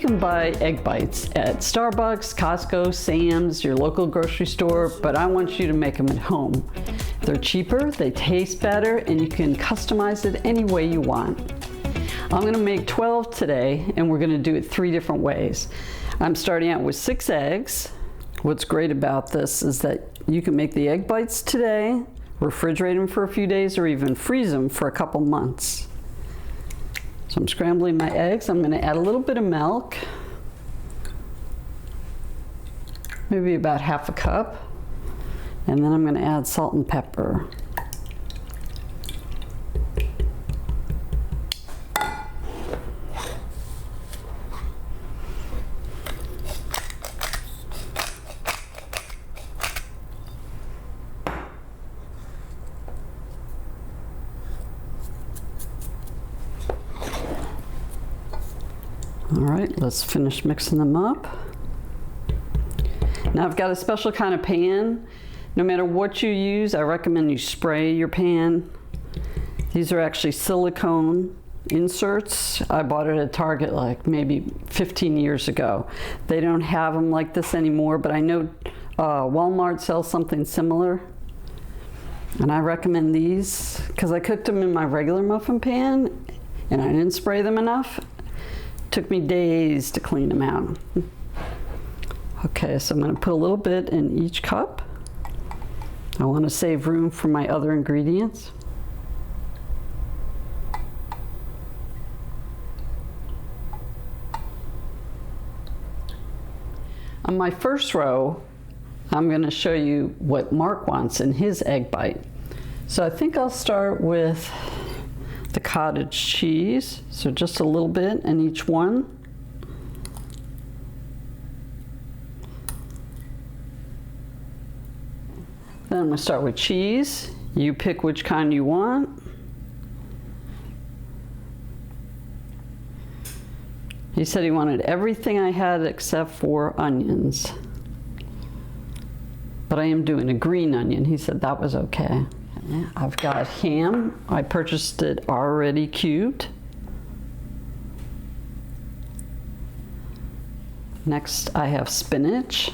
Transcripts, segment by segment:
can buy egg bites at Starbucks, Costco, Sam's, your local grocery store, but I want you to make them at home. They're cheaper, they taste better, and you can customize it any way you want. I'm gonna make 12 today, and we're gonna do it 3 different ways. I'm starting out with 6 eggs. What's great about this is that you can make the egg bites today, refrigerate them for a few days, or even freeze them for a couple months. So I'm scrambling my eggs. I'm gonna add a little bit of milk, maybe about half a cup, and then I'm gonna add salt and pepper. All right, let's finish mixing them up. Now I've got a special kind of pan. No matter what you use, I recommend you spray your pan. These are actually silicone inserts. I bought it at Target like maybe 15 years ago. They don't have them like this anymore, but I know Walmart sells something similar. And I recommend these because I cooked them in my regular muffin pan and I didn't spray them enough. Took me days to clean them out. Okay, so I'm going to put a little bit in each cup. I want to save room for my other ingredients. On my first row, I'm going to show you what Mark wants in his egg bite. So I think I'll start with the cottage cheese, so just a little bit in each one. Then I'm going to start with cheese. You pick which kind you want. He said he wanted everything I had except for onions. But I am doing a green onion. He said that was okay. I've got ham. I purchased it already cubed. Next, I have spinach.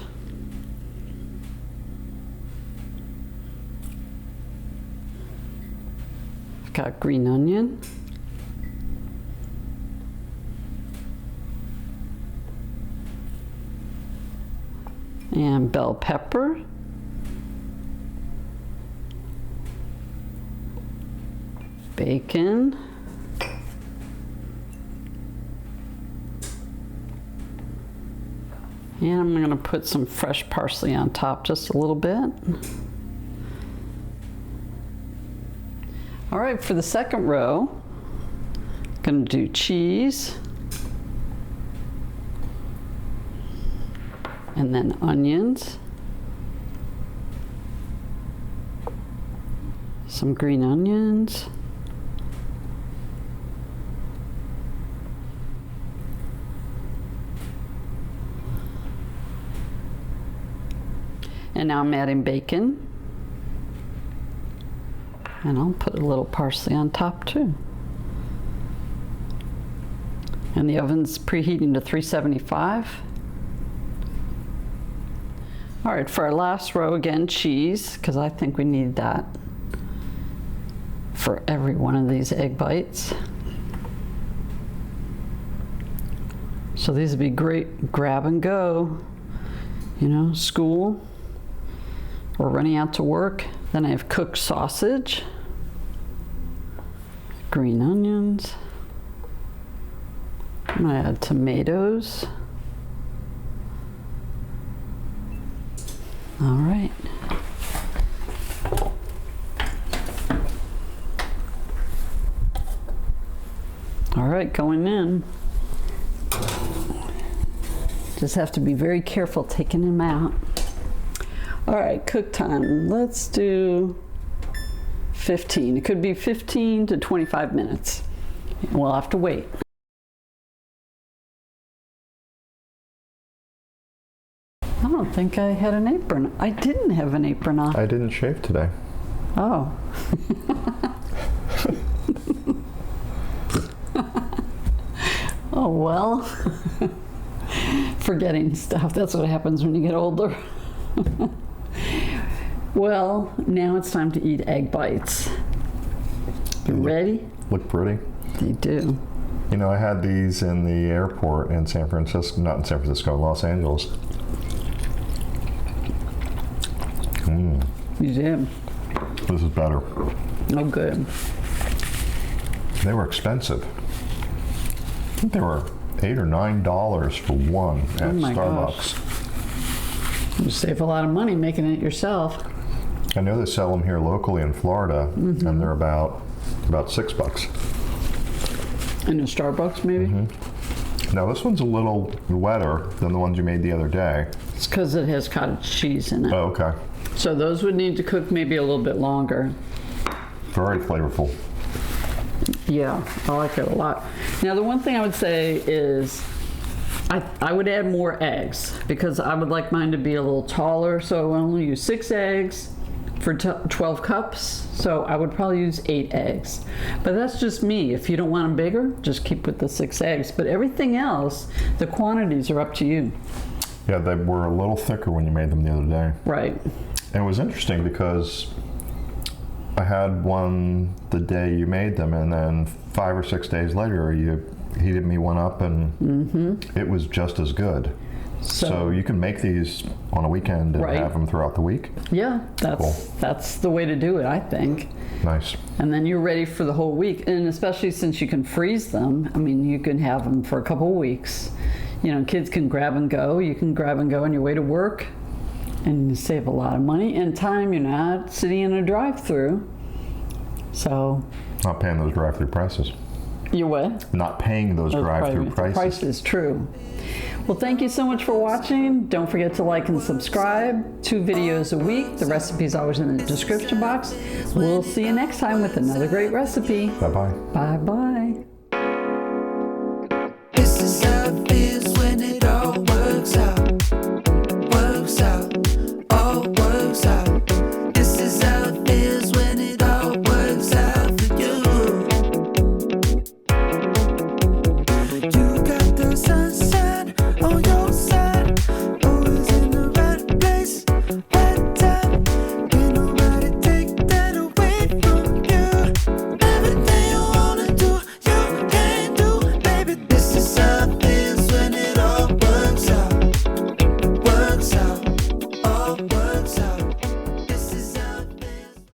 I've got green onion. And bell pepper. Bacon. And I'm going to put some fresh parsley on top just a little bit. All right, for the second row, I'm going to do cheese. And then onions. Some green onions. And now I'm adding bacon. And I'll put a little parsley on top too. And the oven's preheating to 375. All right, for our last row, again, cheese, because I think we need that for every one of these egg bites. So these would be great grab and go, you know, school or running out to work. Then I have cooked sausage, green onions. I'm gonna add tomatoes. All right. All right, going in. Just have to be very careful taking them out. All right, cook time. Let's do 15. It could be 15 to 25 minutes. We'll have to wait. I don't think I had an apron. I didn't have an apron on. I didn't shave today. Oh. Oh, well. forgetting stuff. That's what happens when you get older. Well, now it's time to eat egg bites. You ready? Look pretty. They do. You know, I had these in the airport in San Francisco, not in San Francisco, Los Angeles. You did. This is better. Oh, good. They were expensive. I think they were $8 or $9 for one at Starbucks. Gosh. You save a lot of money making it yourself. I know they sell them here locally in Florida, and they're about $6. In a Starbucks, maybe? Now this one's a little wetter than the ones you made the other day. It's because it has cottage cheese in it. Oh, okay. So those would need to cook maybe a little bit longer. Very flavorful. Yeah, I like it a lot. Now the one thing I would say is I would add more eggs because I would like mine to be a little taller. So I would only use 6 eggs for 12 cups. So I would probably use 8 eggs. But that's just me. If you don't want them bigger, just keep with the 6 eggs. But everything else, the quantities are up to you. Yeah, they were a little thicker when you made them the other day. Right. And it was interesting because I had one the day you made them, and then 5 or 6 days later you heated me one up, and it was just as good. So you can make these on a weekend and have them throughout the week? Yeah, that's the way to do it, I think. Nice. And then you're ready for the whole week. And especially since you can freeze them, I mean, you can have them for a couple of weeks. You know, kids can grab and go. You can grab and go on your way to work and you save a lot of money and time. You're not sitting in a drive-through. So. Not paying those drive-through prices. You what? Not paying those drive-through prices. Prices, true. Well, thank you so much for watching. Don't forget to like and subscribe. 2 videos a week. The recipe's always in the description box. We'll see you next time with another great recipe. Bye-bye. Bye-bye.